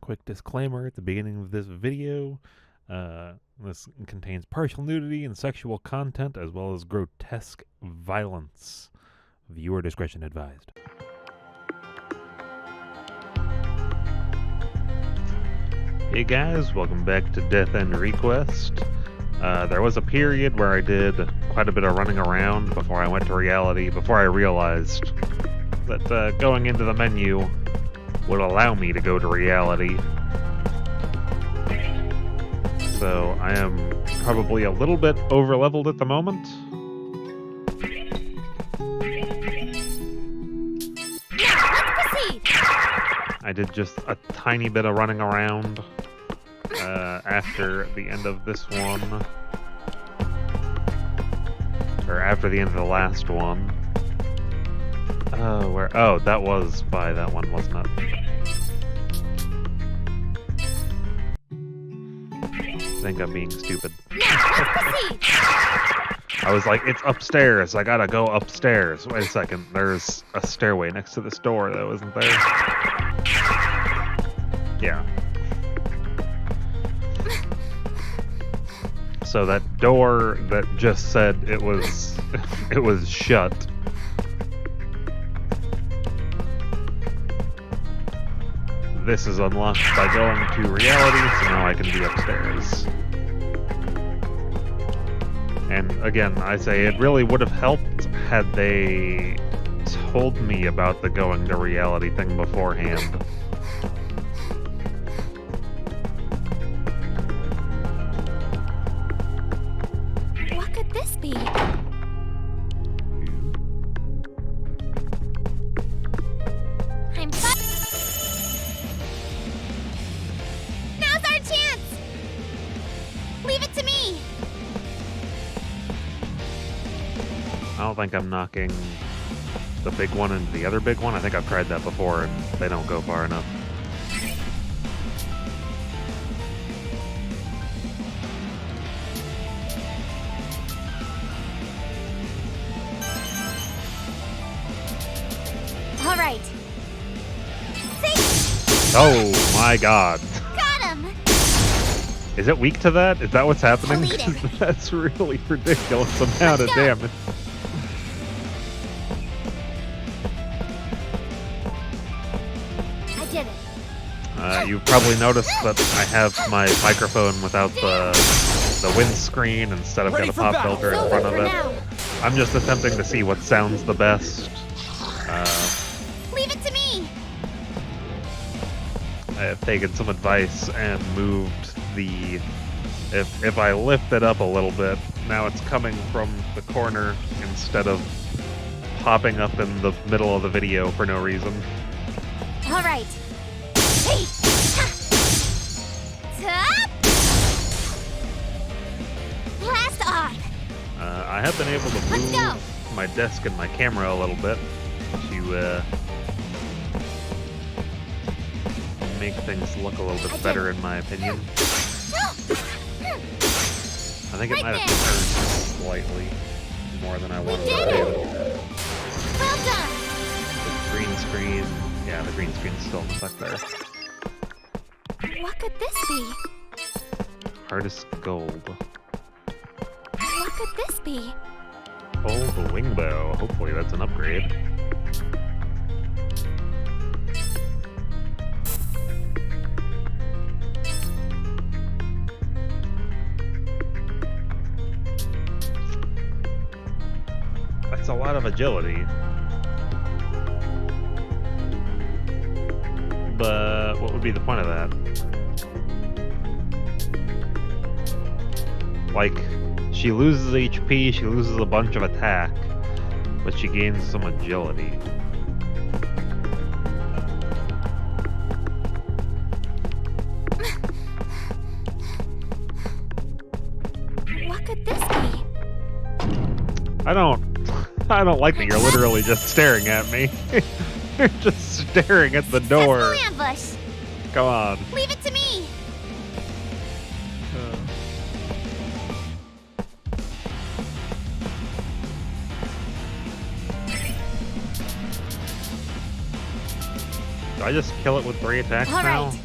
Quick disclaimer at the beginning of this video. This contains partial nudity and sexual content as well as grotesque violence. Viewer discretion advised. Hey guys, welcome back to Death End Request. There was a period where I did quite a bit of running around before I went to reality, before I realized that going into the menu would allow me to go to reality. So I am probably a little bit over-leveled at the moment. Let's proceed. I did just a tiny bit of running around after the end of this one. Or after the end of the last one. Oh, that was by that one, wasn't it? I think I'm being stupid. Let's proceed. I was like, it's upstairs. I gotta go upstairs. Wait a second. There's a stairway next to this door that wasn't there. Yeah. So that door that just said it was it was shut. This is unlocked by going to reality, so now I can be upstairs. And again, I say it really would have helped had they told me about the going to reality thing beforehand. What could this be? I'm Now's our chance! Leave it to me! I don't think I'm knocking the big one into the other big one. I think I've tried that before and they don't go far enough. All right. See? Oh my god. Got him! Is it weak to that? Is that what's happening? I'll eat it. 'Cause that's really ridiculous amount of Let's go. damage. I did it. You've probably noticed that I have my microphone without the windscreen instead of Ready got a for pop battle. filter in Over front of for it. now. I'm just attempting to see what sounds the best. Leave it to me! I have taken some advice and moved the... If I lift it up a little bit, now it's coming from the corner instead of popping up in the middle of the video for no reason. All right. Hey! Top! Blast on! I have been able to Let's go. move my desk and my camera a little bit to make things look a little bit better in my opinion. I think it Right might have there. turned slightly more than I wanted did to do. Well done! The green screen, yeah, the green screen's still in effect there. What could this be? Hardest gold. What could this be? Oh, the wing bow. Hopefully that's an upgrade. That's a lot of agility. But what would be the point of that? Like, she loses HP, she loses a bunch of attack, but she gains some agility. What could this be? I don't like that you're literally just staring at me. You're just staring at the door. Successful ambush! Come on. Leave it to me! Do I just kill it with 3 attacks All now? right.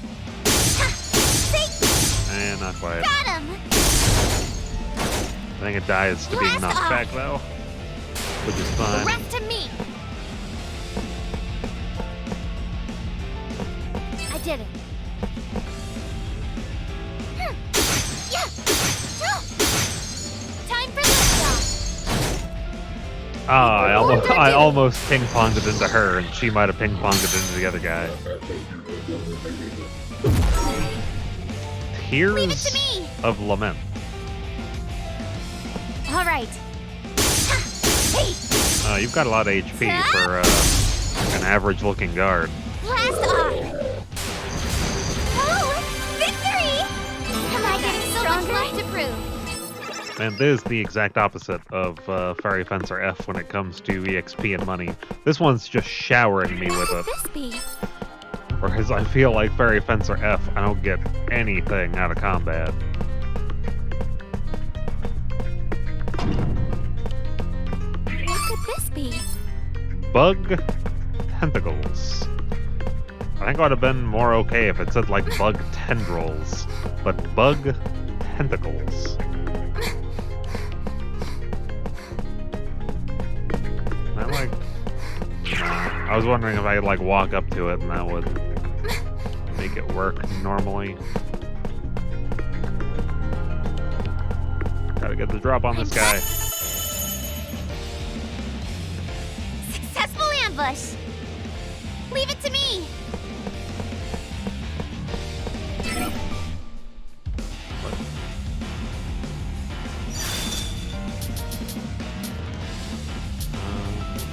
Not quite. Got him! I think it dies to being Blast knocked off. back, though. Which is The fine. rest to me! I did it. Yeah! Time for liftoff! Ah, I almost ping-ponged it into her, and she might have ping-ponged it into the other guy. Leave it to Tears me! of Lament. All right. Hey! You've got a lot of HP for an average-looking guard. Blast off! Oh! Victory! Am I getting so much left to prove? And this is the exact opposite of Fairy Fencer F when it comes to EXP and money. This one's just showering me with What it. could this be? Whereas I feel like Fairy Fencer F, I don't get anything out of combat. What could this be? Bug Tentacles. I think I would have been more okay if it said like Bug Tendrils, but Bug Tentacles. I like. I was wondering if I could like walk up to it and that would make it work normally. Gotta get the drop on this guy. Successful ambush! Leave it to me!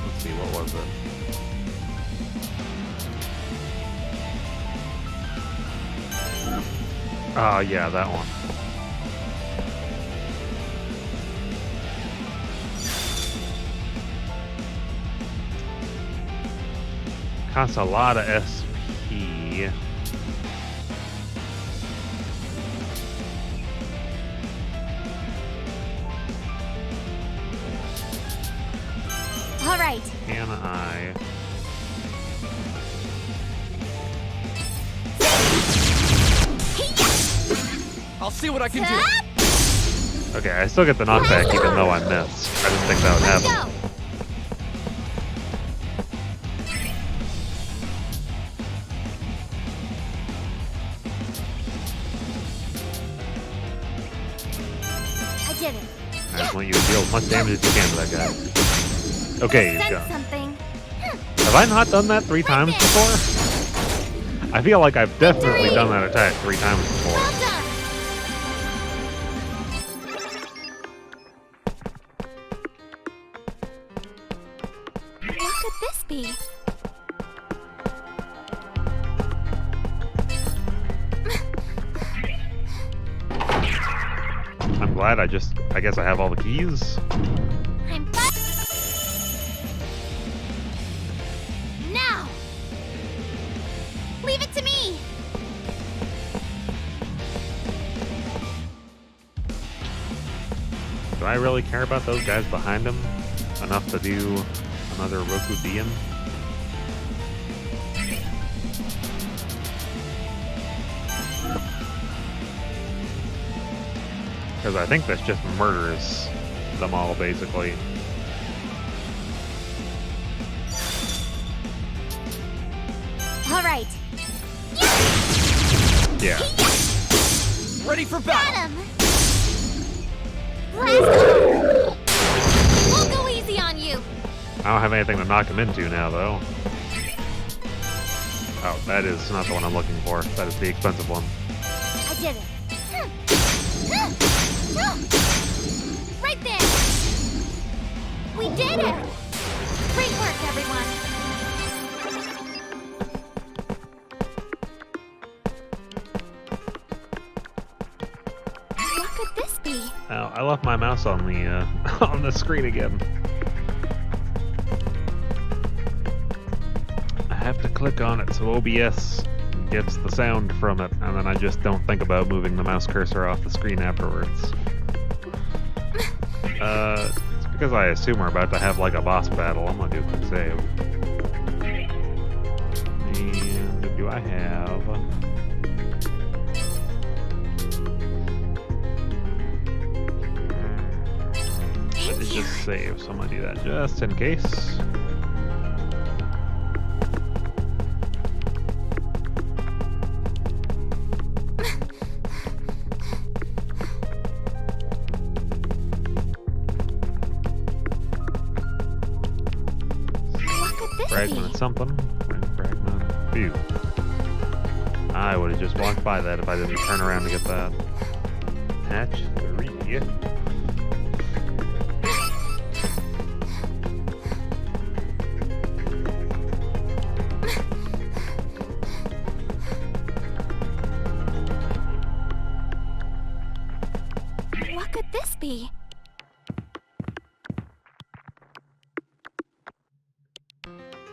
Let's see, what was it? Oh, yeah, that one. Costs a lot of SP. All right. Can I? I'll see what I can do. Up! Okay, I still get the knockback even though I missed. I didn't think that would Let's happen. go! I did it. I just want you to deal as much damage as you can to that guy. Okay, he's Sense gone. something. Have I not done that 3 times before? I feel like I've definitely done that attack 3 times before. Well done! What could this be? I'm glad I guess I have all the keys. I'm back. Now! Leave it to me! Do I really care about those guys behind him enough to do another Rokudian? Because I think this just murders them all, basically. All right. Yeah. Ready for Got battle. him! Blast off! We'll go easy on you! I don't have anything to knock him into now, though. Oh, that is not the one I'm looking for. That is the expensive one. I did it. Right there! We did it! Great work, everyone! What could this be? Oh, I left my mouse on the on the screen again. I have to click on it so OBS gets the sound from it, and then I just don't think about moving the mouse cursor off the screen afterwards. It's because I assume we're about to have like a boss battle. I'm gonna do a quick save. And do I have? save, so I'm gonna do that just in case. Fragment something. Fragment. Phew. I would have just walked by that if I didn't turn around to get that. Hatch 3. What could this be?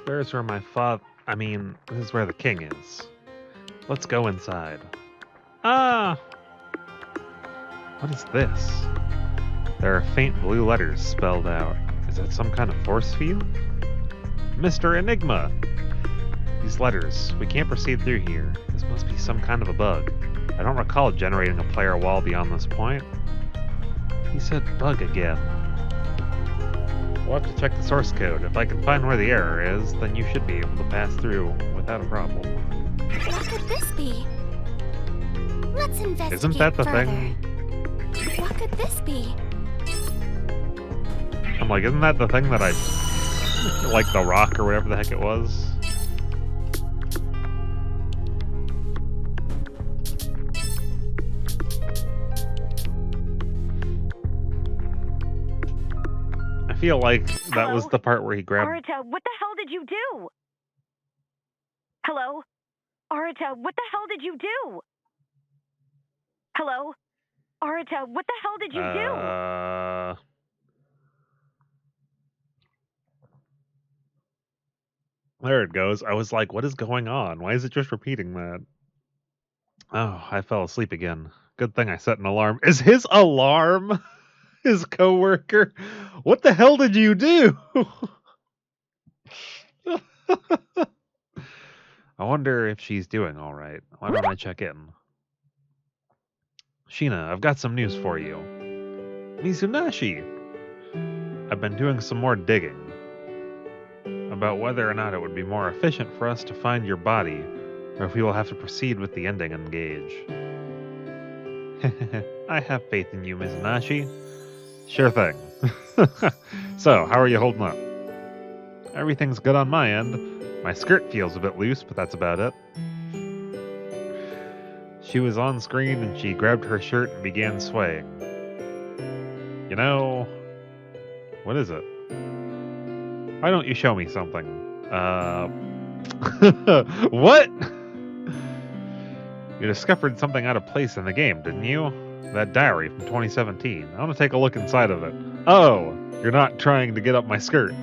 There's where my father. I mean, this is where the king is. Let's go inside. Ah! What is this? There are faint blue letters spelled out. Is that some kind of force field? Mr. Enigma! These letters. We can't proceed through here. This must be some kind of a bug. I don't recall generating a player wall beyond this point. He said bug again. We'll have to check the source code. If I can find where the error is, then you should be able to pass through without a problem. What could this be? Let's investigate Isn't that the further. thing? What could this be? I'm like, isn't that the thing that I... like the rock or whatever the heck it was? I feel like that was the part where he grabbed... Arita, what the hell did you do? Hello? Arita, what the hell did you do? Hello? Arita, what the hell did you do? There it goes. I was like, what is going on? Why is it just repeating that? Oh, I fell asleep again. Good thing I set an alarm. Is his alarm his coworker? What the hell did you do? I wonder if she's doing all right. Why don't I check in? Sheena, I've got some news for you. Mizunashi! I've been doing some more digging about whether or not it would be more efficient for us to find your body, or if we will have to proceed with the ending engage. I have faith in you, Mizunashi. Sure thing. So, how are you holding up? Everything's good on my end. My skirt feels a bit loose, but that's about it. She was on screen and she grabbed her shirt and began swaying. You know... What is it? Why don't you show me something? What? You discovered something out of place in the game, didn't you? That diary from 2017. I want to take a look inside of it. Oh, you're not trying to get up my skirt.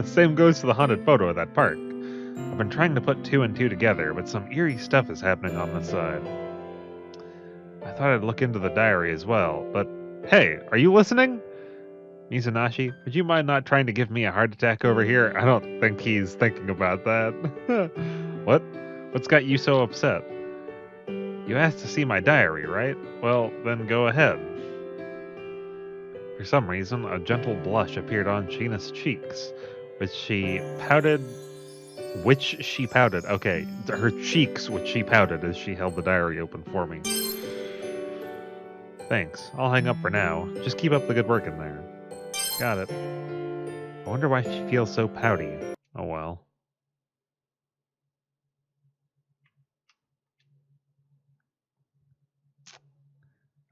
Same goes to the haunted photo of that park. I've been trying to put two and two together, but some eerie stuff is happening on this side. I thought I'd look into the diary as well, but hey, are you listening? Mizunashi, would you mind not trying to give me a heart attack over here? I don't think he's thinking about that. What? What's got you so upset? You asked to see my diary, right? Well, then go ahead. For some reason, a gentle blush appeared on Sheena's cheeks, which she pouted. Okay, her cheeks, which she pouted as she held the diary open for me. Thanks. I'll hang up for now. Just keep up the good work in there. Got it. I wonder why she feels so pouty. Oh well.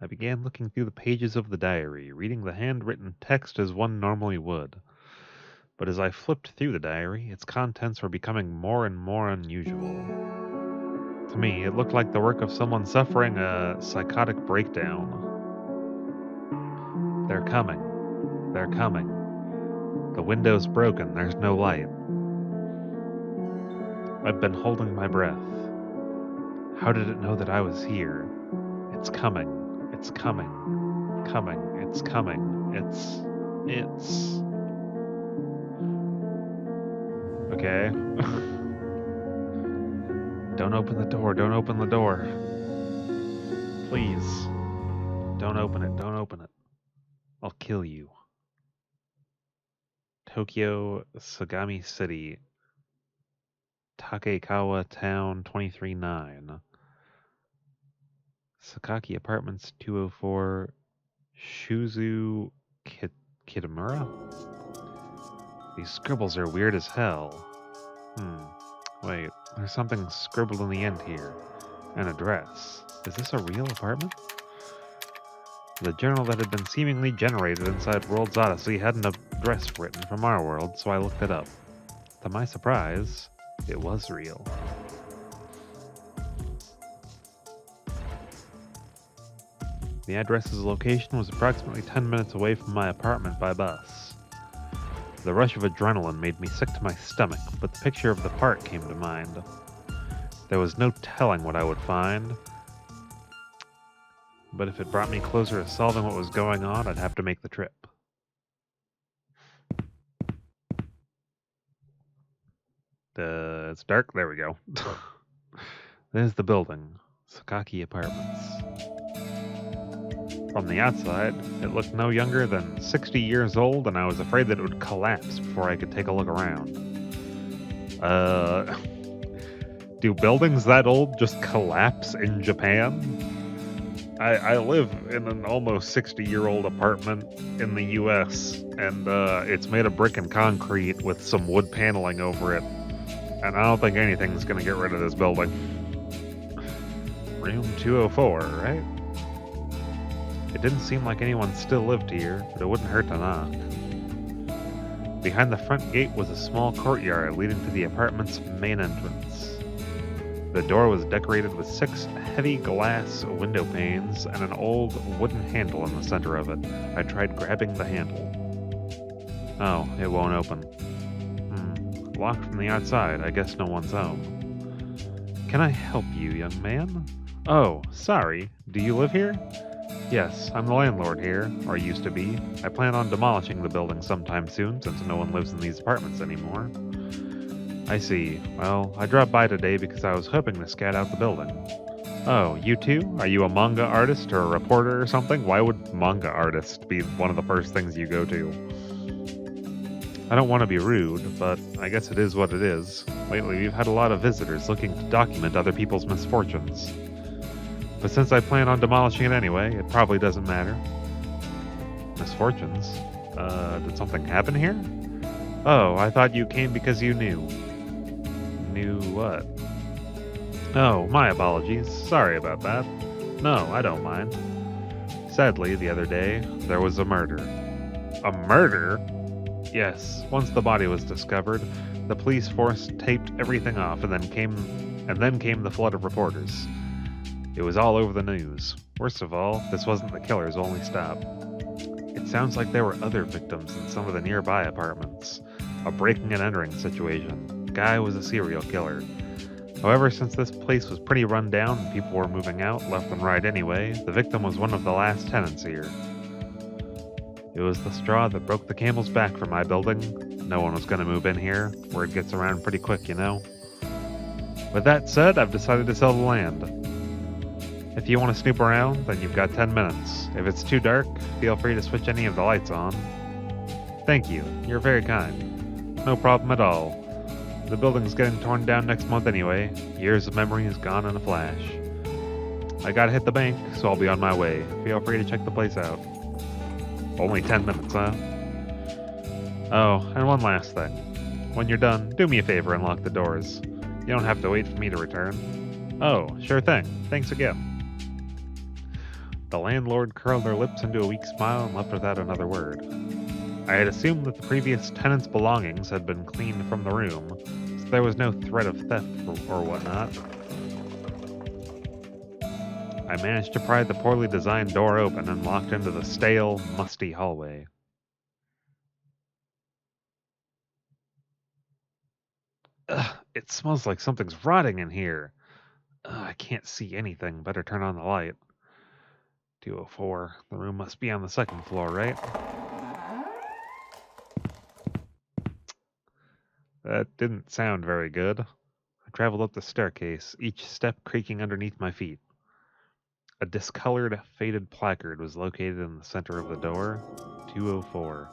I began looking through the pages of the diary, reading the handwritten text as one normally would. But as I flipped through the diary, its contents were becoming more and more unusual. To me, it looked like the work of someone suffering a psychotic breakdown. They're coming. They're coming. The window's broken. There's no light. I've been holding my breath. How did it know that I was here? It's coming. It's coming. Coming. It's coming. It's... Okay. Don't open the door. Don't open the door. Please. Don't open it. Don't open it. I'll kill you. Tokyo, Sagami City, Takekawa Town 23-9. Sakaki Apartments 204, Shuzu Kitamura? These scribbles are weird as hell. Wait, there's something scribbled in the end here. An address. Is this a real apartment? The journal that had been seemingly generated inside World's Odyssey had an address written from our world, so I looked it up. To my surprise, it was real. The address's location was approximately 10 minutes away from my apartment by bus. The rush of adrenaline made me sick to my stomach, but the picture of the park came to mind. There was no telling what I would find, but if it brought me closer to solving what was going on, I'd have to make the trip. It's dark. There we go. There's the building. Sakaki Apartments. From the outside, it looked no younger than 60 years old, and I was afraid that it would collapse before I could take a look around. Do buildings that old just collapse in Japan? I live in an almost 60-year-old apartment in the US, and it's made of brick and concrete with some wood paneling over it. And I don't think anything's going to get rid of this building. Room 204, right? It didn't seem like anyone still lived here, but it wouldn't hurt to knock. Behind the front gate was a small courtyard leading to the apartment's main entrance. The door was decorated with 6 heavy glass window panes and an old wooden handle in the center of it. I tried grabbing the handle. Oh, it won't open. Locked from the outside. I guess no one's home. Can I help you, young man? Oh, sorry. Do you live here? Yes, I'm the landlord here, or used to be. I plan on demolishing the building sometime soon, since no one lives in these apartments anymore. I see. Well, I dropped by today because I was hoping to scout out the building. Oh, you too? Are you a manga artist or a reporter or something? Why would manga artist be one of the first things you go to? I don't want to be rude, but I guess it is what it is. Lately, we've had a lot of visitors looking to document other people's misfortunes. But since I plan on demolishing it anyway, it probably doesn't matter. Misfortunes? Did something happen here? Oh, I thought you came because you knew. Knew what? Oh, my apologies. Sorry about that. No, I don't mind. Sadly, the other day, there was a murder. A murder? Yes, once the body was discovered, the police force taped everything off, and then came the flood of reporters. It was all over the news. Worst of all, this wasn't the killer's only stop. It sounds like there were other victims in some of the nearby apartments. A breaking and entering situation. The guy was a serial killer. However, since this place was pretty run down and people were moving out left and right anyway, the victim was one of the last tenants here. It was the straw that broke the camel's back for my building. No one was going to move in here. Word gets around pretty quick, you know. With that said, I've decided to sell the land. If you want to snoop around, then you've got 10 minutes. If it's too dark, feel free to switch any of the lights on. Thank you. You're very kind. No problem at all. The building's getting torn down next month anyway. Years of memory is gone in a flash. I gotta hit the bank, so I'll be on my way. Feel free to check the place out. Only 10 minutes, huh? Oh, and one last thing. When you're done, do me a favor and lock the doors. You don't have to wait for me to return. Oh, sure thing. Thanks again. The landlord curled her lips into a weak smile and left without another word. I had assumed that the previous tenant's belongings had been cleaned from the room, so there was no threat of theft or whatnot. I managed to pry the poorly designed door open and walked into the stale, musty hallway. Ugh, it smells like something's rotting in here. I can't see anything. Better turn on the light. 204. The room must be on the second floor, right? That didn't sound very good. I traveled up the staircase, each step creaking underneath my feet. A discolored, faded placard was located in the center of the door. 204.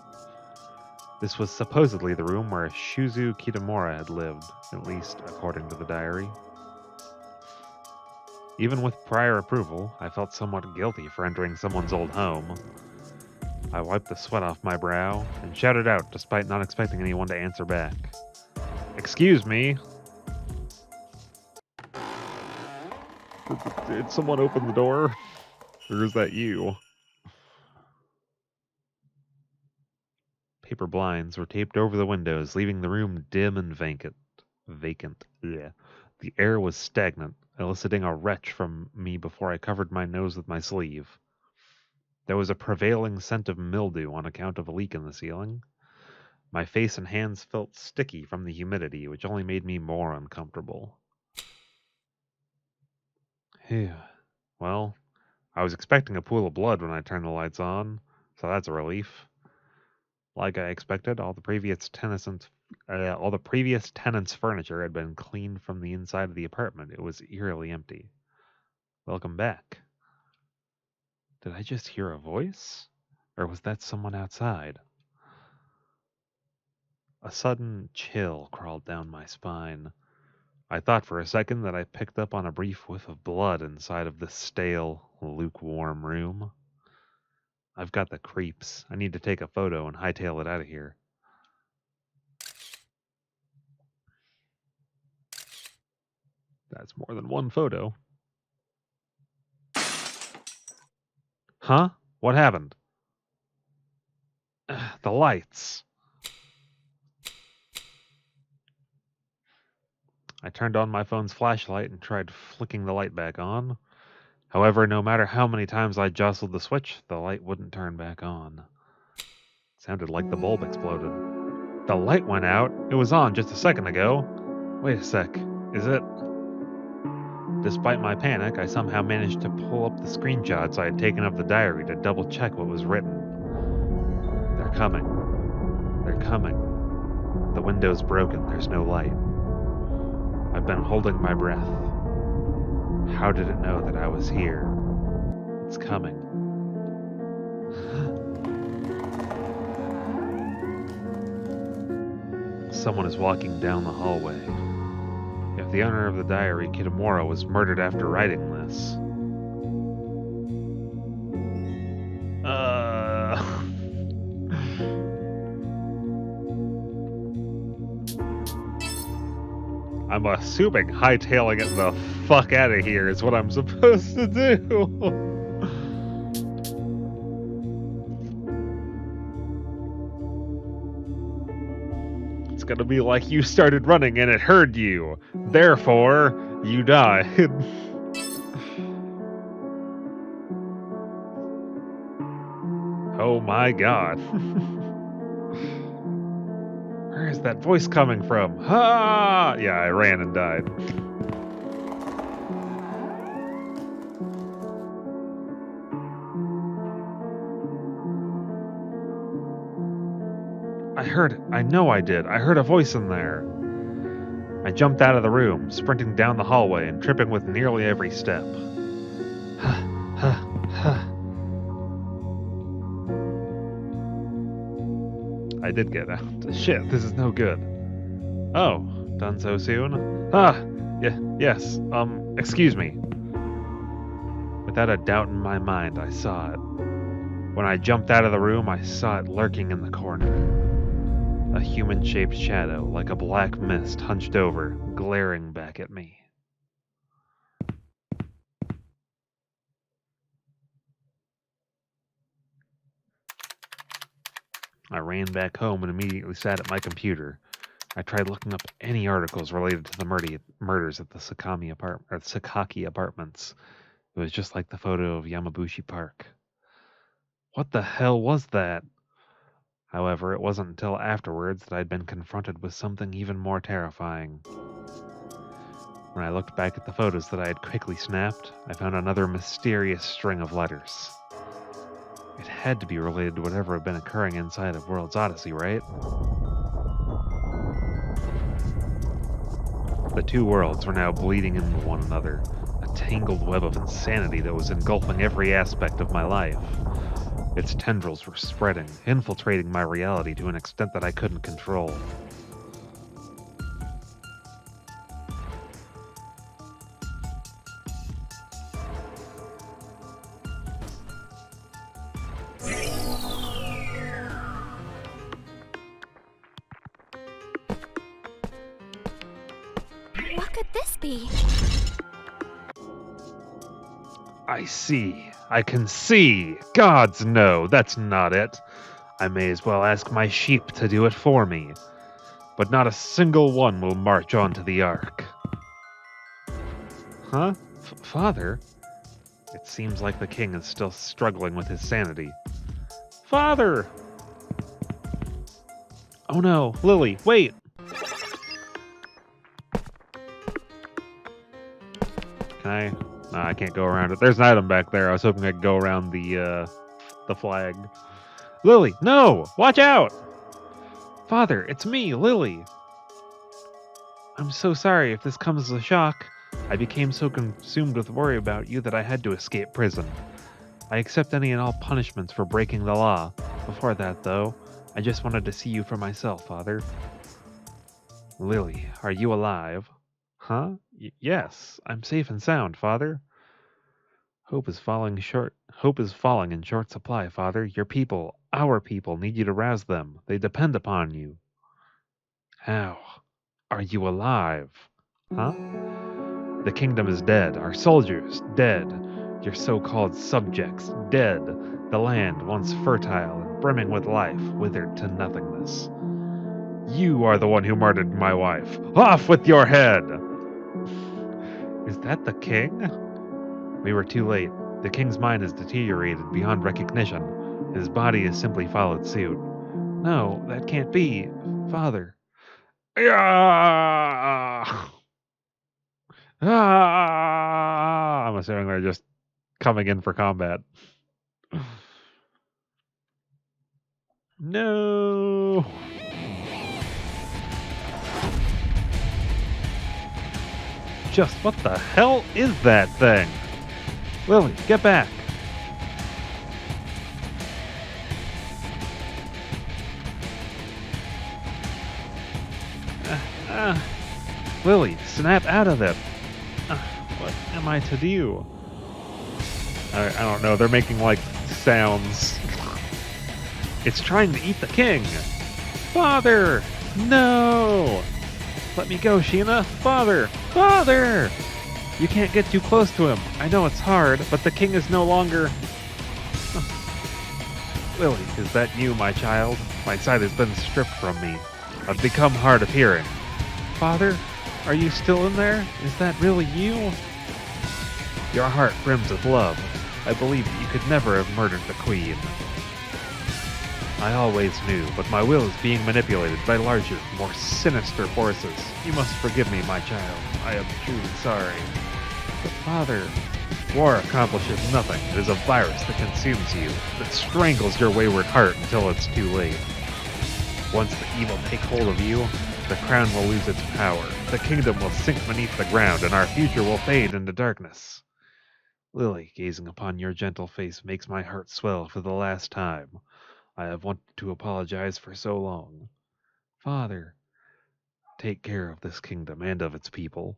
This was supposedly the room where Shuzu Kitamura had lived, at least according to the diary. Even with prior approval, I felt somewhat guilty for entering someone's old home. I wiped the sweat off my brow and shouted out despite not expecting anyone to answer back. "Excuse me." Did someone open the door? Or is that you? Paper blinds were taped over the windows, leaving the room dim and vacant. Yeah. The air was stagnant, eliciting a retch from me before I covered my nose with my sleeve. There was a prevailing scent of mildew on account of a leak in the ceiling. My face and hands felt sticky from the humidity, which only made me more uncomfortable. Well, I was expecting a pool of blood when I turned the lights on, so that's a relief. Like I expected, all the previous tenants' furniture had been cleaned from the inside of the apartment. It was eerily empty. Welcome back. Did I just hear a voice? Or was that someone outside? A sudden chill crawled down my spine. I thought for a second that I picked up on a brief whiff of blood inside of this stale, lukewarm room. I've got the creeps. I need to take a photo and hightail it out of here. That's more than one photo. Huh? What happened? The lights. I turned on my phone's flashlight and tried flicking the light back on. However, no matter how many times I jostled the switch, the light wouldn't turn back on. It sounded like the bulb exploded. The light went out. It was on just a second ago. Wait a sec. Is it? Despite my panic, I somehow managed to pull up the screenshots I had taken of the diary to double check what was written. They're coming. They're coming. The window's broken. There's no light. I've been holding my breath. How did it know that I was here? It's coming. Someone is walking down the hallway. If the owner of the diary, Kitamura, was murdered after writing this... I'm assuming hightailing it the fuck out of here is what I'm supposed to do. It's gonna be like you started running and it heard you. Therefore, you died. Oh my god. Where is that voice coming from? Ha! Yeah, I ran and died. I heard it. I know I did. I heard a voice in there. I jumped out of the room, sprinting down the hallway and tripping with nearly every step. I did get out. Shit, this is no good. Oh, done so soon? Yes, excuse me. Without a doubt in my mind, I saw it. When I jumped out of the room, I saw it lurking in the corner. A human-shaped shadow, like a black mist, hunched over, glaring back at me. I ran back home and immediately sat at my computer. I tried looking up any articles related to the murders at the Sakaki apartments. It was just like the photo of Yamabushi Park. What the hell was that? However, it wasn't until afterwards that I'd been confronted with something even more terrifying. When I looked back at the photos that I had quickly snapped, I found another mysterious string of letters. It had to be related to whatever had been occurring inside of World's Odyssey, right? The two worlds were now bleeding into one another, a tangled web of insanity that was engulfing every aspect of my life. Its tendrils were spreading, infiltrating my reality to an extent that I couldn't control. What could this be? I see. I can see. Gods, no, that's not it. I may as well ask my sheep to do it for me. But not a single one will march onto the Ark. Huh? Father? It seems like the king is still struggling with his sanity. Father! Oh no, Lily, wait! Can I? No, I can't go around it. There's an item back there. I was hoping I could go around the flag. Lily, no! Watch out! Father, it's me, Lily. I'm so sorry if this comes as a shock. I became so consumed with worry about you that I had to escape prison. I accept any and all punishments for breaking the law. Before that, though, I just wanted to see you for myself, Father. Lily, are you alive? Huh? Yes, I'm safe and sound, Father. Hope is falling in short supply, Father. Your people, our people, need you to rouse them. They depend upon you. How? Are you alive? Huh? The kingdom is dead. Our soldiers, dead. Your so-called subjects, dead. The land, once fertile and brimming with life, withered to nothingness. You are the one who murdered my wife. Off with your head! Is that the king? We were too late. The king's mind has deteriorated beyond recognition. His body has simply followed suit. No, that can't be. Father. I'm assuming they're just coming in for combat. No. Just what the hell is that thing? Lily, get back. Lily, snap out of it. What am I to do? I don't know. They're making, like, sounds. It's trying to eat the king. Father! No! Let me go, Sheena. Father! Father! You can't get too close to him. I know it's hard, but the king is no longer... Lily, is that you, my child? My sight has been stripped from me. I've become hard of hearing. Father, are you still in there? Is that really you? Your heart brims with love. I believe that you could never have murdered the queen. I always knew, but my will is being manipulated by larger, more sinister forces. You must forgive me, my child. I am truly sorry. But Father, war accomplishes nothing. It is a virus that consumes you, that strangles your wayward heart until it's too late. Once the evil take hold of you, the crown will lose its power, the kingdom will sink beneath the ground, and our future will fade into darkness. Lily, gazing upon your gentle face makes my heart swell for the last time. I have wanted to apologize for so long. Father, take care of this kingdom and of its people.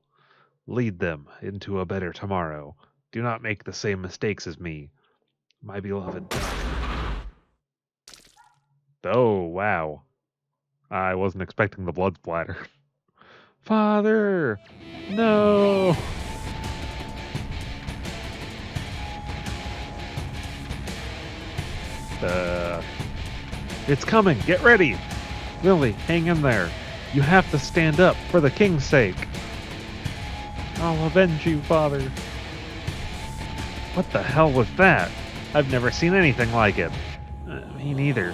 Lead them into a better tomorrow. Do not make the same mistakes as me. My beloved daughter. Oh, wow. I wasn't expecting the blood splatter. Father! No! It's coming! Get ready! Lily, hang in there. You have to stand up for the king's sake. I'll avenge you, Father. What the hell was that? I've never seen anything like it. Me neither.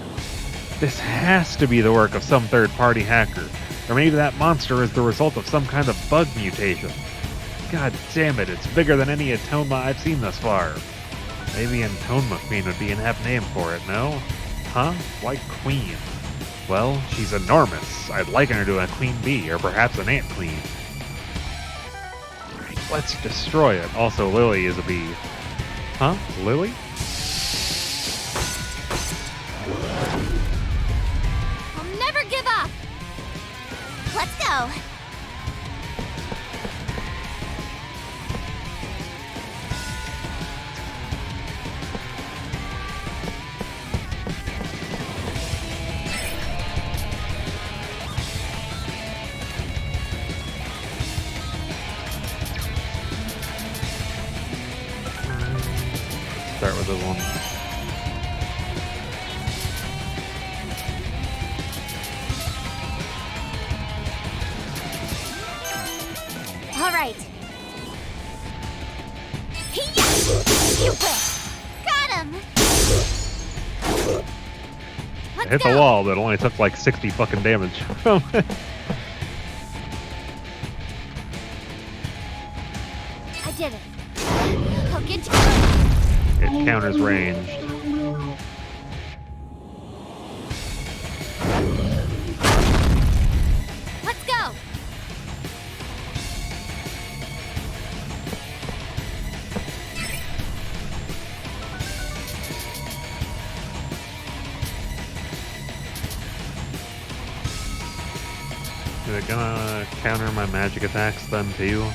This has to be the work of some third-party hacker. Or maybe that monster is the result of some kind of bug mutation. God damn it, it's bigger than any Atoma I've seen thus far. Maybe an Atoma Queen would be an apt name for it, no? Huh? Why Queen? Well, she's enormous. I'd liken her to a queen bee, or perhaps an ant queen. Let's destroy it. Also, Lily is a bee. Huh? Lily? go. Start with this one. All right. You win. Got him. Let's Hit go. the wall, but it only took like 60 fucking damage from it. I did it. I'll get you. It counters ranged. Let's go. Is it gonna counter my magic attacks then too?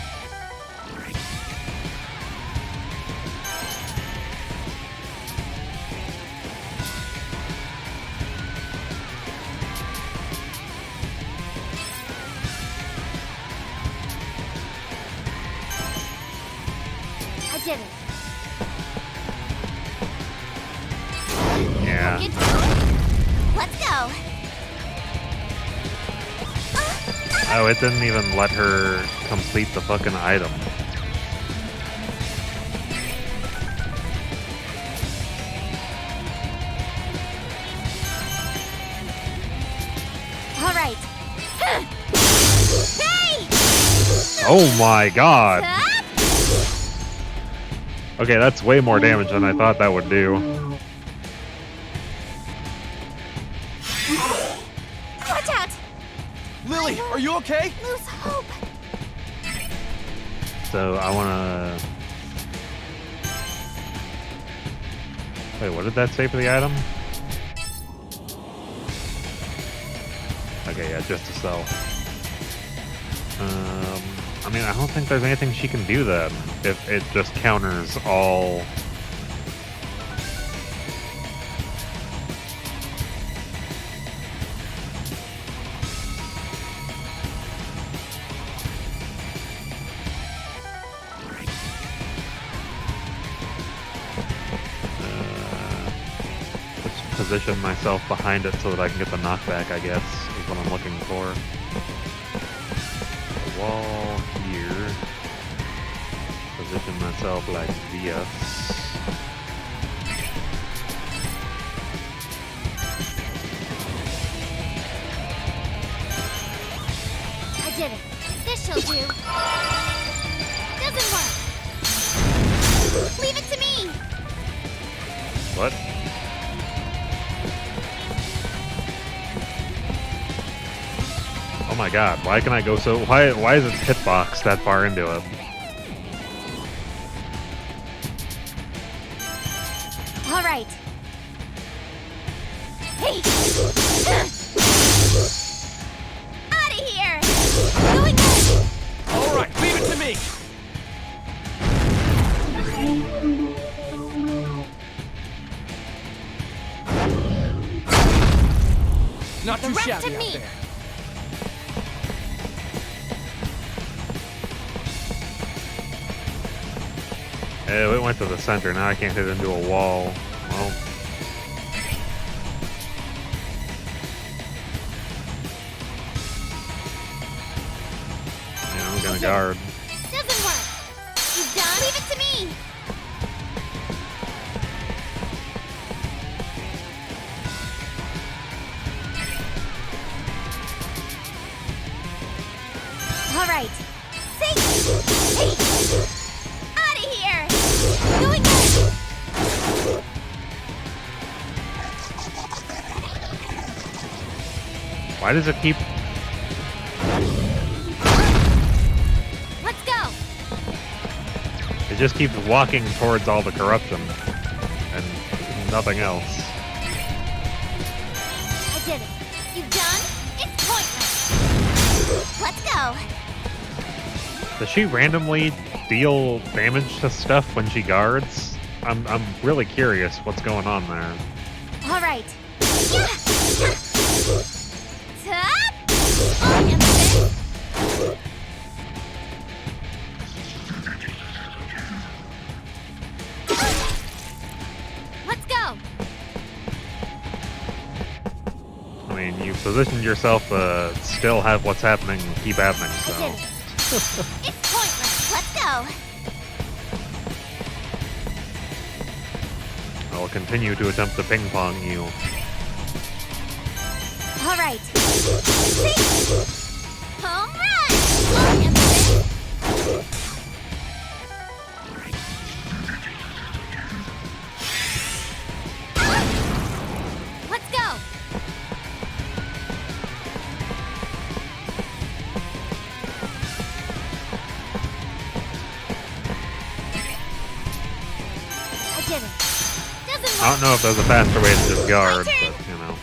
I did it. Yeah. Get you. Let's go. Oh, it didn't even let her complete the fucking item. All right. Hey! Oh my god! Up. Okay, that's way more damage than I thought that would do. Watch out. Lily, are you okay? Lose hope. So I wanna... Wait, what did that say for the item? Okay, yeah, just to sell. I mean, I don't think there's anything she can do then, if it just counters all... Just position myself behind it so that I can get the knockback, I guess, is what I'm looking for. The wall here. Position myself like this. I did it. This shall do. Doesn't work. Leave it to me. What? Oh my god, why can I go so... Why is its hitbox that far into it? All right. Hey! Out of here! Going up! All right, leave it to me. Not The too rest shabby to out me. there. Oh, it went to the center. Now I can't hit into a wall. Well... Yeah, I'm gonna guard. Doesn't work. You done? Leave it to me. All right. Say, hey, out of here. Going up. Why does it keep... Let's go. It just keeps walking towards all the corruption. And nothing else. I did it. You done? It's pointless. Let's go. Does she randomly deal damage to stuff when she guards? I'm really curious what's going on there. All right. Yeah. Tap. And then. Let's go. I mean, you positioned yourself to still have what's happening keep happening, I so. did it. It's pointless. Let's go. I'll continue to attempt to ping pong you. All right. See? Home run. And then. Let's go. I did it. Doesn't I don't know if there's a faster way to just guard, but you know.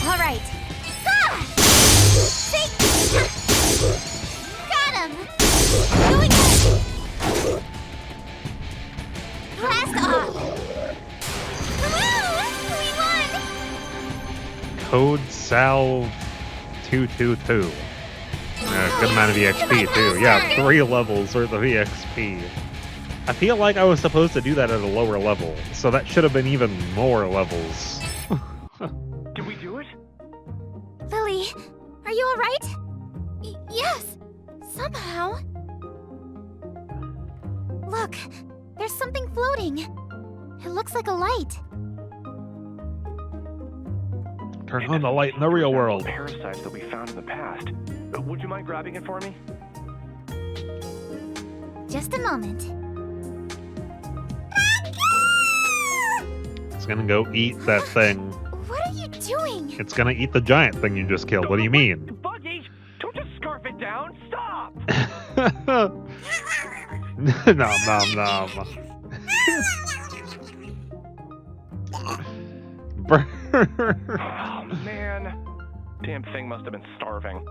All right. Ah! See? Got him. Going in. Blast off. Woo! We won. Code Salve 222. Good amount of EXP too. Yeah, 3 levels worth of EXP. I feel like I was supposed to do that at a lower level, so that should have been even more levels. Did we do it? Lily, are you all right? Yes. Somehow. Look, there's something floating. It looks like a light. Turn on the light in the real world. Parasites that we found in the past. Would you mind grabbing it for me? Just a moment. It's gonna go eat that thing. What are you doing? It's gonna eat the giant thing you just killed. What do you mean? Buggy, don't just scarf it down. Stop! Nom nom nom. Oh, man. Damn thing must have been starving.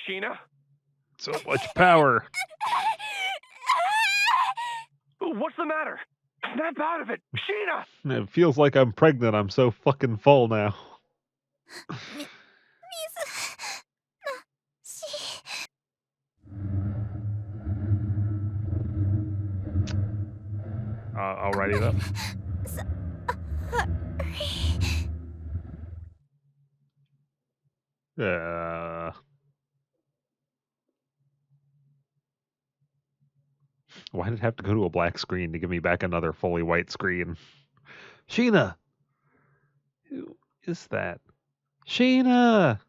Sheena? So much power. What's the matter? Snap out of it! Sheena! It feels like I'm pregnant. I'm so fucking full now. Alrighty then. Why did it have to go to a black screen to give me back another fully white screen? Sheena! Who is that? Sheena!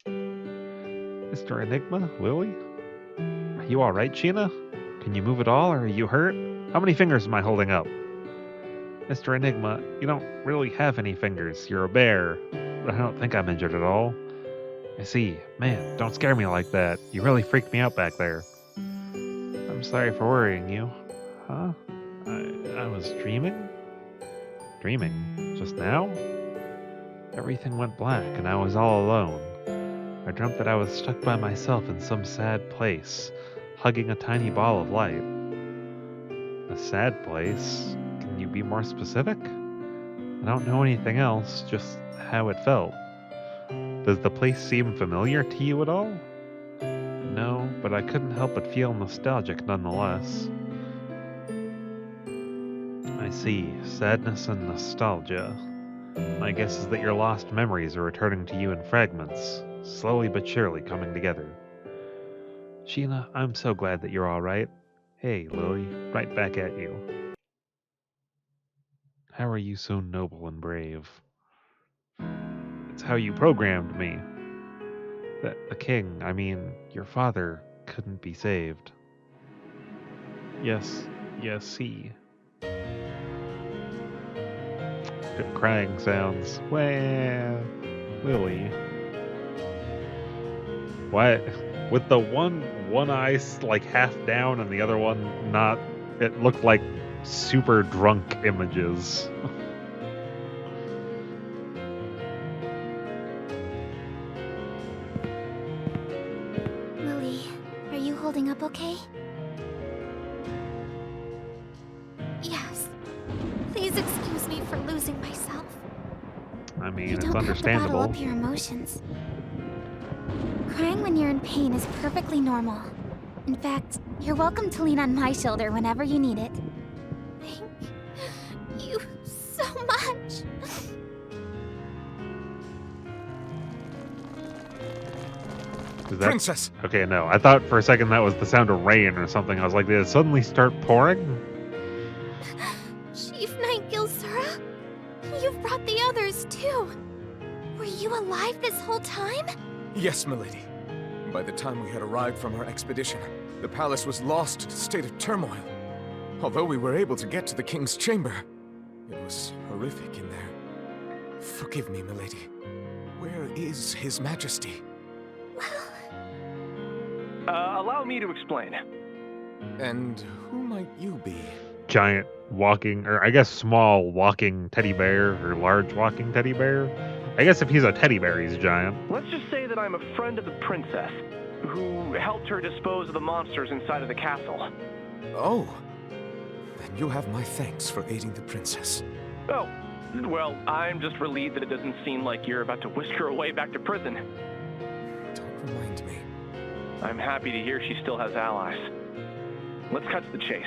Mr. Enigma? Lily? Are you alright, Sheena? Can you move at all, or are you hurt? How many fingers am I holding up? Mr. Enigma, you don't really have any fingers. You're a bear. But I don't think I'm injured at all. I see. Man, don't scare me like that. You really freaked me out back there. I'm sorry for worrying you. Huh? I was dreaming? Dreaming? Just now? Everything went black and I was all alone. I dreamt that I was stuck by myself in some sad place, hugging a tiny ball of light. A sad place? Can you be more specific? I don't know anything else, just how it felt. Does the place seem familiar to you at all? No, but I couldn't help but feel nostalgic nonetheless. I see. Sadness and nostalgia. My guess is that your lost memories are returning to you in fragments, slowly but surely coming together. Sheena, I'm so glad that you're alright. Hey, Lily, right back at you. How are you so noble and brave? It's how you programmed me. That the king, I mean, your father, couldn't be saved. Yes, he. crying sounds. Well, Lily. Why? With the one eye like half down and the other one not, it looked like super drunk images. Lily, are you holding up okay? Yes. Please excuse me for losing myself. I mean, You it's don't have to understandable. bottle up your emotions. Crying when you're in pain is perfectly normal. In fact, you're welcome to lean on my shoulder whenever you need it. Thank you so much. Is that, Princess! okay, no. I thought for a second that was the sound of rain or something. I was like, did it suddenly start pouring? Chief Knight Gilsura? You've brought the others too. Were you alive this whole time? Yes, milady. By the time we had arrived from our expedition, the palace was lost in a state of turmoil. Although we were able to get to the king's chamber, it was horrific in there. Forgive me, milady. Where is his majesty? Allow me to explain. And who might you be? Giant walking, or I guess small walking teddy bear, or large walking teddy bear. I guess if he's a teddy bear, he's giant. Let's just say that I'm a friend of the princess, who helped her dispose of the monsters inside of the castle. Oh. Then you have my thanks for aiding the princess. Oh, well, I'm just relieved that it doesn't seem like you're about to whisk her away back to prison. Don't remind me. I'm happy to hear she still has allies. Let's cut to the chase.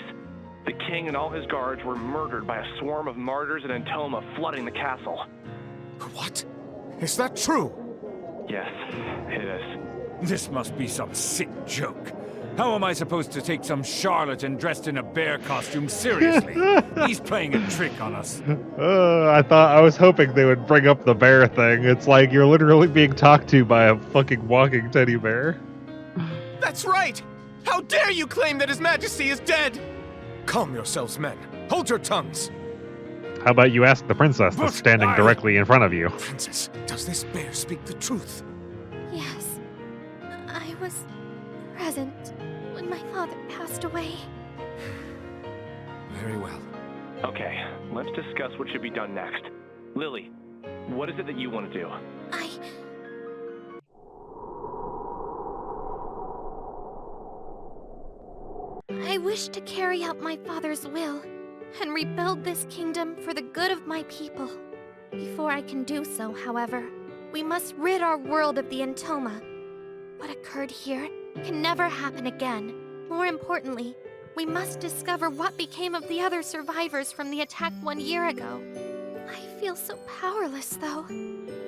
The king and all his guards were murdered by a swarm of martyrs and Entoma flooding the castle. What? Is that true? Yes, it is. This must be some sick joke. How am I supposed to take some charlatan dressed in a bear costume seriously? He's playing a trick on us. I was hoping they would bring up the bear thing. It's like you're literally being talked to by a fucking walking teddy bear. That's right! How dare you claim that His Majesty is dead? Calm yourselves, men. Hold your tongues. How about you ask the princess that's standing directly in front of you? Princess, does this bear speak the truth? Yes. I was present when my father passed away. Very well. Okay, let's discuss what should be done next. Lily, what is it that you want to do? I wish to carry out my father's will and rebuild this kingdom for the good of my people. Before I can do so, however, we must rid our world of the Entoma. What occurred here can never happen again. More importantly, we must discover what became of the other survivors from the attack 1 year ago. I feel so powerless, though.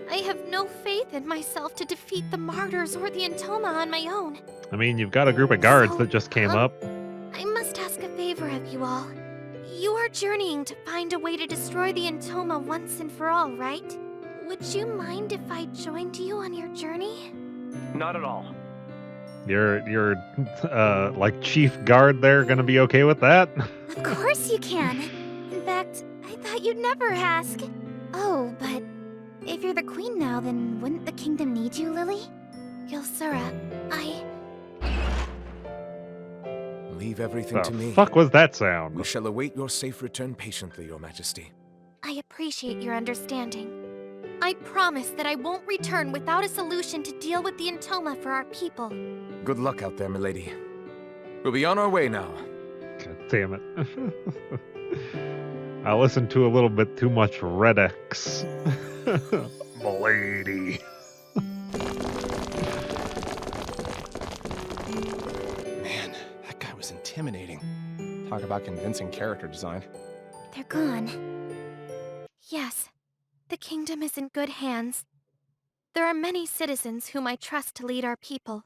I have no faith in myself to defeat the martyrs or the Entoma on my own. I mean, you've got a group of guards that just came up. I must ask a favor of you all. You are journeying to find a way to destroy the Entoma once and for all, right? Would you mind if I joined you on your journey? Not at all. Your like chief guard there gonna be okay with that? Of course you can. In fact, I thought you'd never ask. Oh, but if you're the queen now, then wouldn't the kingdom need you, Lily? Gilsura, Leave everything to me. The fuck was that sound? We shall await your safe return patiently, Your Majesty. I appreciate your understanding. I promise that I won't return without a solution to deal with the Entoma for our people. Good luck out there, milady. We'll be on our way now. God damn it. I listened to a little bit too much Red X. Milady. Man, that guy was intimidating. Talk about convincing character design. They're gone. Yes, the kingdom is in good hands. There are many citizens whom I trust to lead our people,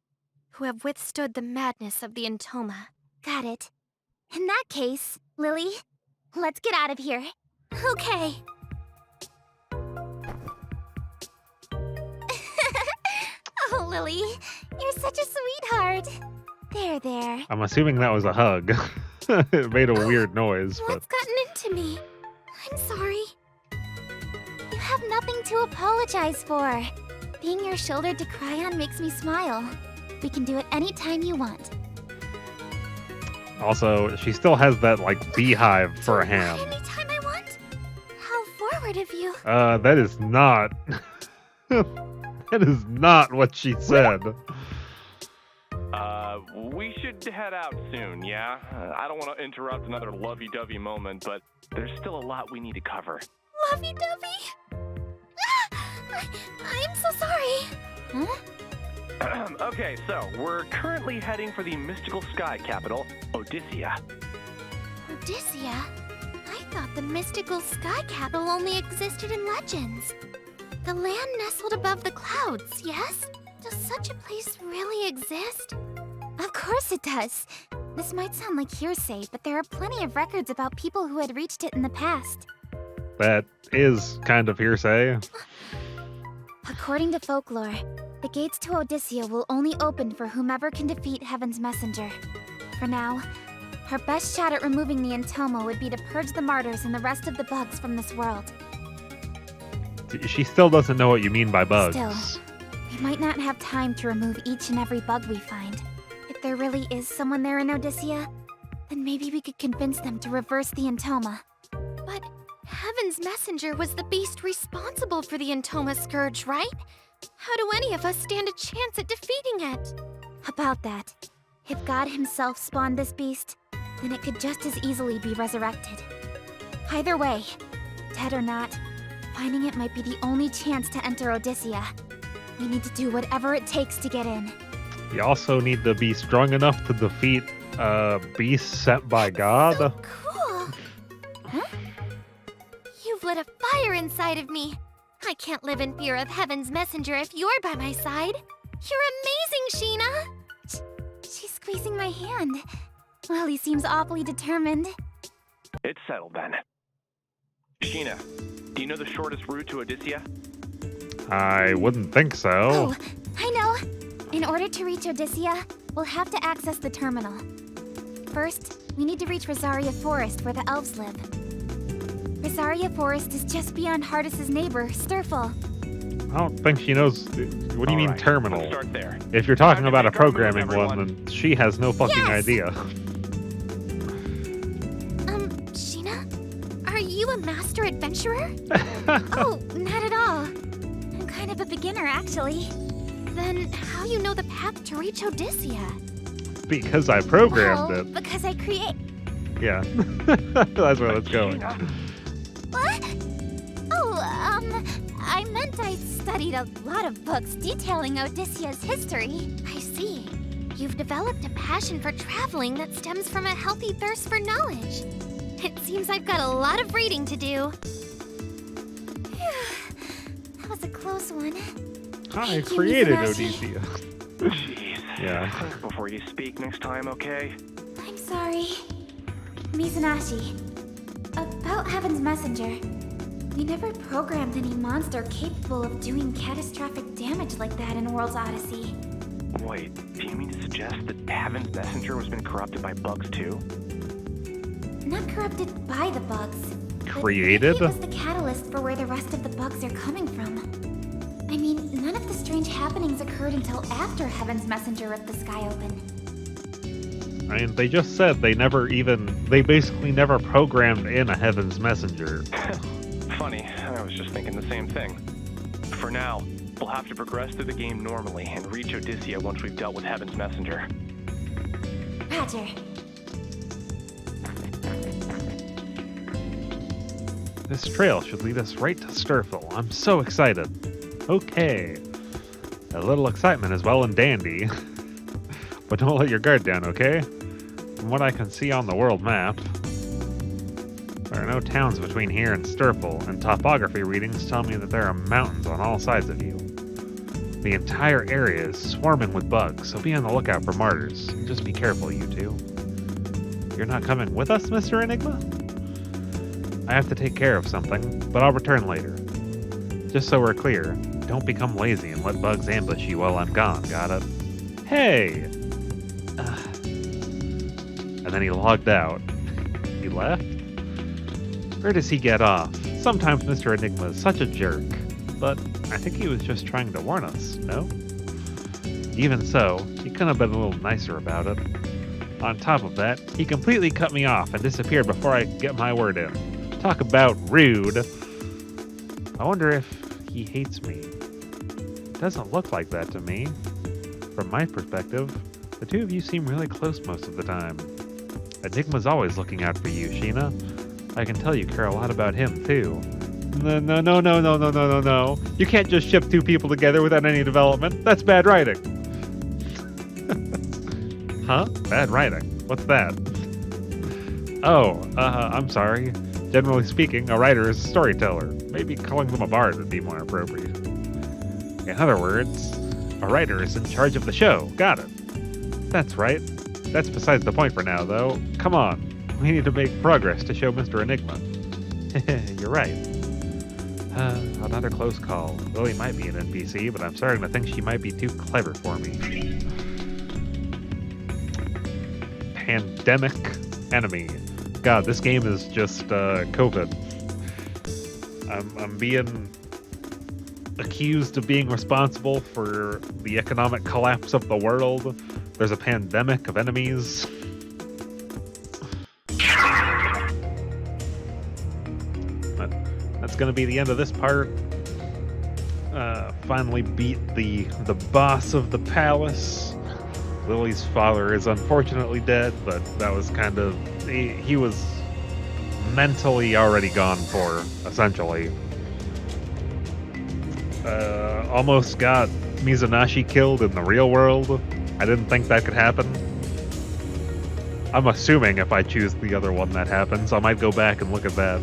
who have withstood the madness of the Entoma. Got it. In that case, Lily, let's get out of here. Okay. Oh, Lily, you're such a sweetheart. There. I'm assuming that was a hug. It made a weird noise, but What's gotten into me? I'm sorry. to apologize for. Being your shoulder to cry on makes me smile. We can do it anytime you want. Also, she still has that, like, beehive for a ham. Anytime I want? How forward of you. That is not... that is not what she said. We should head out soon, yeah? I don't want to interrupt another lovey-dovey moment, but there's still a lot we need to cover. Lovey-dovey? I'm so sorry. Huh? Okay, so we're currently heading for the mystical sky capital, Odyssea. Odyssea? I thought the mystical sky capital only existed in legends. The land nestled above the clouds, yes? Does such a place really exist? Of course it does. This might sound like hearsay, but there are plenty of records about people who had reached it in the past. That is kind of hearsay. According to folklore, the gates to Odyssea will only open for whomever can defeat Heaven's Messenger. For now, our best shot at removing the Entoma would be to purge the martyrs and the rest of the bugs from this world. She still doesn't know what you mean by bugs. Still, we might not have time to remove each and every bug we find. If there really is someone there in Odyssea, then maybe we could convince them to reverse the Entoma. But Heaven's Messenger was the beast responsible for the Entoma Scourge, right? How do any of us stand a chance at defeating it? About that, if God himself spawned this beast, then it could just as easily be resurrected. Either way, dead or not, finding it might be the only chance to enter Odyssea. We need to do whatever it takes to get in. You also need to be strong enough to defeat beasts sent by God. So cool! Huh? You've lit a fire inside of me. I can't live in fear of Heaven's Messenger if you're by my side. You're amazing, Sheena! She's squeezing my hand. Well, he seems awfully determined. It's settled then. Sheena, do you know the shortest route to Odyssea? I wouldn't think so. Oh, I know! In order to reach Odyssea, we'll have to access the terminal. First, we need to reach Rosaria Forest, where the elves live. Rosaria Forest is just beyond Hardis's neighbor, Sturful. I don't think she knows. What do you mean Alright, terminal? let's start there. If you're talking Time to about a make our move, programming one, everyone. then she has no fucking Yes! idea. Sheena? Are you a master adventurer? Oh, not at all. I'm kind of a beginner, actually. Then how you know the path to reach Odyssea? Because I programmed Well, it. because I create... Yeah. That's where it's going. Sheena, What? Oh, I meant I studied a lot of books detailing Odyssea's history. I see. You've developed a passion for traveling that stems from a healthy thirst for knowledge. It seems I've got a lot of reading to do. That was a close one. I Thank you, created Mizanashi. Odyssea. jeez. Yeah. Think before you speak next time, okay? I'm sorry. Mizanashi. About Heaven's Messenger. We never programmed any monster capable of doing catastrophic damage like that in World's Odyssey. Wait, do you mean to suggest that Heaven's Messenger has been corrupted by bugs too? Not corrupted by the bugs. but Created? maybe it was the catalyst for where the rest of the bugs are coming from. I mean, none of the strange happenings occurred until after Heaven's Messenger ripped the sky open. I mean, they just said they basically never programmed in a Heaven's Messenger. Funny, I was just thinking the same thing. For now, we'll have to progress through the game normally and reach Odyssea once we've dealt with Heaven's Messenger. Roger. This trail should lead us right to Sturfil. I'm so excited. Okay. A little excitement is well and dandy. But don't let your guard down, okay? From what I can see on the world map, there are no towns between here and Sturfil, and topography readings tell me that there are mountains on all sides of you. The entire area is swarming with bugs, so be on the lookout for martyrs. And just be careful, you two. You're not coming with us, Mr. Enigma? I have to take care of something, but I'll return later. Just so we're clear, don't become lazy and let bugs ambush you while I'm gone, got it? Hey! And then he logged out. He left? Where does he get off? Sometimes Mr. Enigma is such a jerk. but I think he was just trying to warn us, no? Even so, he could have been a little nicer about it. On top of that, he completely cut me off and disappeared before I could get my word in. Talk about rude. I wonder if he hates me. It doesn't look like that to me. From my perspective, the two of you seem really close most of the time. Enigma's always looking out for you, Sheena. I can tell you care a lot about him, too. No. You can't just ship two people together without any development. That's bad writing. Huh? Bad writing? What's that? Oh, I'm sorry. Generally speaking, a writer is a storyteller. Maybe calling them a bard would be more appropriate. In other words, a writer is in charge of the show. Got it. That's right. That's besides the point for now, though. Come on. We need to make progress to show Mr. Enigma. You're right. Another close call. Lily might be an NPC, but I'm starting to think she might be too clever for me. Pandemic enemy. God, this game is just COVID. I'm being accused of being responsible for the economic collapse of the world. There's a pandemic of enemies. But that's gonna be the end of this part. Finally beat the boss of the palace. Lily's father is unfortunately dead, but that was kind of... He was mentally already gone for, essentially. Almost got Mizunaishi killed in the real world. I didn't think that could happen. I'm assuming if I choose the other one that happens. I might go back and look at that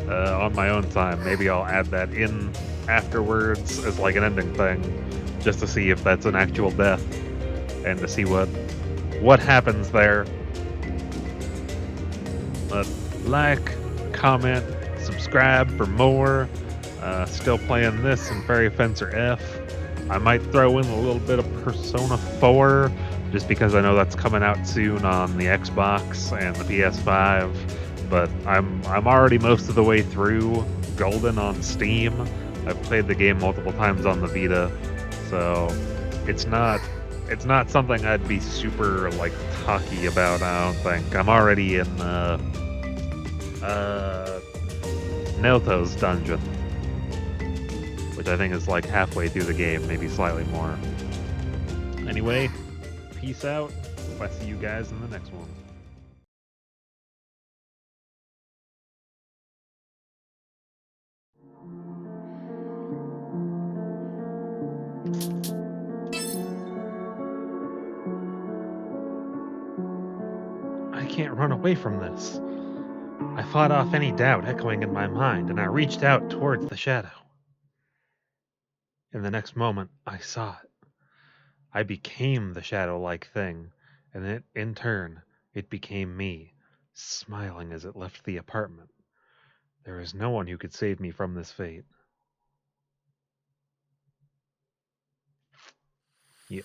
on my own time. Maybe I'll add that in afterwards as like an ending thing, just to see if that's an actual death. And to see what happens there. But like, comment, subscribe for more. Still playing this in Fairy Fencer F. I might throw in a little bit of Persona 4, just because I know that's coming out soon on the Xbox and the PS5. But I'm already most of the way through Golden on Steam. I've played the game multiple times on the Vita, so it's not something I'd be super, like, talky about, I don't think. I'm already in, Naoto's dungeon, which I think is, like, halfway through the game, maybe slightly more. Anyway, peace out. Hope I see you guys in the next one. I can't run away from this. I fought off any doubt echoing in my mind, and I reached out towards the shadow. In the next moment, I saw it. I became the shadow-like thing, and in turn, it became me, smiling as it left the apartment. There is no one who could save me from this fate. Yeah.